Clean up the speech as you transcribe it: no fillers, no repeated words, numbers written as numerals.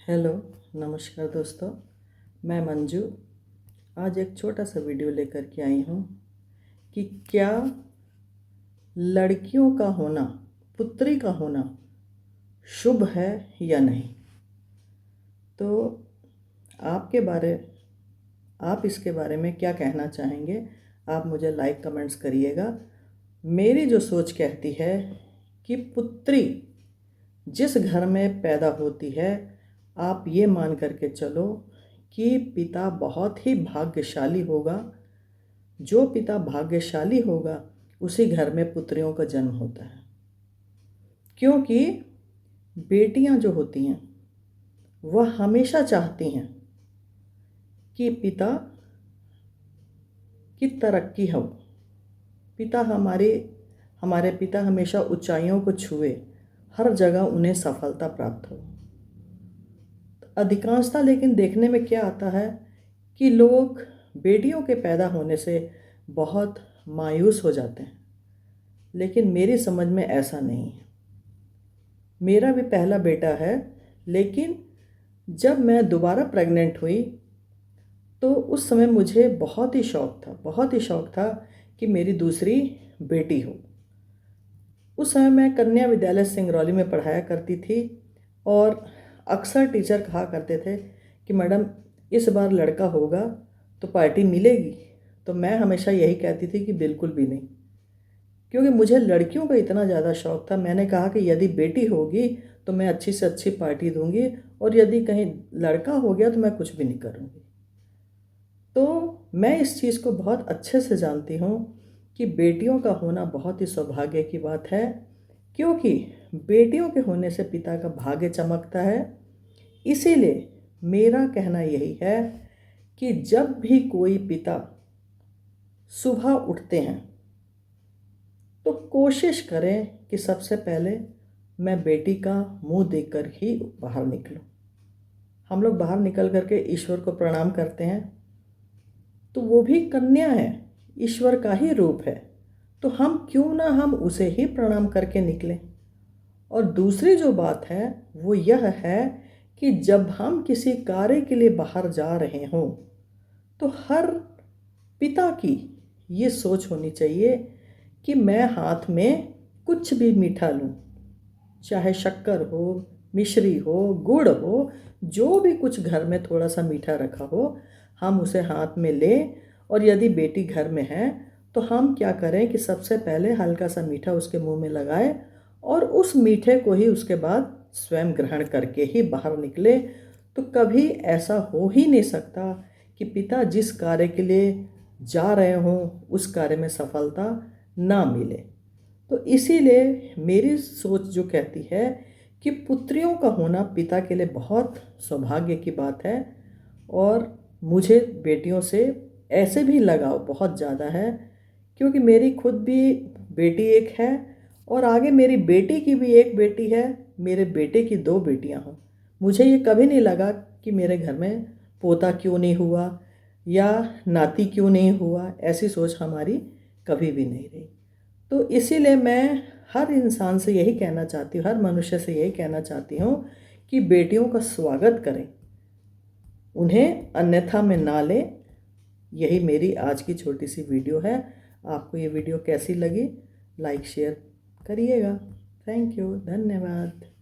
Hello, नमस्कार दोस्तों। मैं मंजू आज एक छोटा सा वीडियो लेकर के आई हूँ कि क्या लड़कियों का होना, पुत्री का होना शुभ है या नहीं। तो आप इसके बारे में क्या कहना चाहेंगे, आप मुझे लाइक कमेंट्स करिएगा। मेरी जो सोच कहती है कि पुत्री जिस घर में पैदा होती है, आप ये मान करके चलो कि पिता बहुत ही भाग्यशाली होगा। जो पिता भाग्यशाली होगा उसी घर में पुत्रियों का जन्म होता है, क्योंकि बेटियां जो होती हैं वह हमेशा चाहती हैं कि पिता की तरक्की हो। हमारे पिता हमेशा ऊंचाइयों को छुए, हर जगह उन्हें सफलता प्राप्त हो। अधिकांशतः लेकिन देखने में क्या आता है कि लोग बेटियों के पैदा होने से बहुत मायूस हो जाते हैं, लेकिन मेरी समझ में ऐसा नहीं है। मेरा भी पहला बेटा है, लेकिन जब मैं दोबारा प्रेग्नेंट हुई तो उस समय मुझे बहुत ही शौक था कि मेरी दूसरी बेटी हो। उस समय मैं कन्या विद्यालय सिंगरौली में पढ़ाया करती थी और अक्सर टीचर कहा करते थे कि मैडम इस बार लड़का होगा तो पार्टी मिलेगी। तो मैं हमेशा यही कहती थी कि बिल्कुल भी नहीं, क्योंकि मुझे लड़कियों का इतना ज़्यादा शौक़ था। मैंने कहा कि यदि बेटी होगी तो मैं अच्छी से अच्छी पार्टी दूंगी, और यदि कहीं लड़का हो गया तो मैं कुछ भी नहीं करूँगी। तो मैं इस चीज़ को बहुत अच्छे से जानती हूँ कि बेटियों का होना बहुत ही सौभाग्य की बात है, क्योंकि बेटियों के होने से पिता का भाग्य चमकता है। इसीलिए मेरा कहना यही है कि जब भी कोई पिता सुबह उठते हैं तो कोशिश करें कि सबसे पहले मैं बेटी का मुंह देखकर ही बाहर निकलूं। हम लोग बाहर निकल करके ईश्वर को प्रणाम करते हैं, तो वो भी कन्या है, ईश्वर का ही रूप है, तो हम उसे ही प्रणाम करके निकलें। और दूसरी जो बात है वो यह है कि जब हम किसी कार्य के लिए बाहर जा रहे हों तो हर पिता की ये सोच होनी चाहिए कि मैं हाथ में कुछ भी मीठा लूँ, चाहे शक्कर हो, मिश्री हो, गुड़ हो, जो भी कुछ घर में थोड़ा सा मीठा रखा हो हम उसे हाथ में लें। और यदि बेटी घर में है तो हम क्या करें कि सबसे पहले हल्का सा मीठा उसके मुंह में लगाएं और उस मीठे को ही उसके बाद स्वयं ग्रहण करके ही बाहर निकले। तो कभी ऐसा हो ही नहीं सकता कि पिता जिस कार्य के लिए जा रहे हों उस कार्य में सफलता ना मिले। तो इसीलिए मेरी सोच जो कहती है कि पुत्रियों का होना पिता के लिए बहुत सौभाग्य की बात है। और मुझे बेटियों से ऐसे भी लगाव बहुत ज़्यादा है, क्योंकि मेरी खुद भी बेटी एक है और आगे मेरी बेटी की भी एक बेटी है, मेरे बेटे की दो बेटियां हों। मुझे ये कभी नहीं लगा कि मेरे घर में पोता क्यों नहीं हुआ या नाती क्यों नहीं हुआ, ऐसी सोच हमारी कभी भी नहीं रही। तो इसीलिए मैं हर इंसान से यही कहना चाहती हूँ, हर मनुष्य से यही कहना चाहती हूँ कि बेटियों का स्वागत करें, उन्हें अन्यथा में ना लें। यही मेरी आज की छोटी सी वीडियो है। आपको ये वीडियो कैसी लगी, लाइक शेयर करिएगा। थैंक यू, धन्यवाद।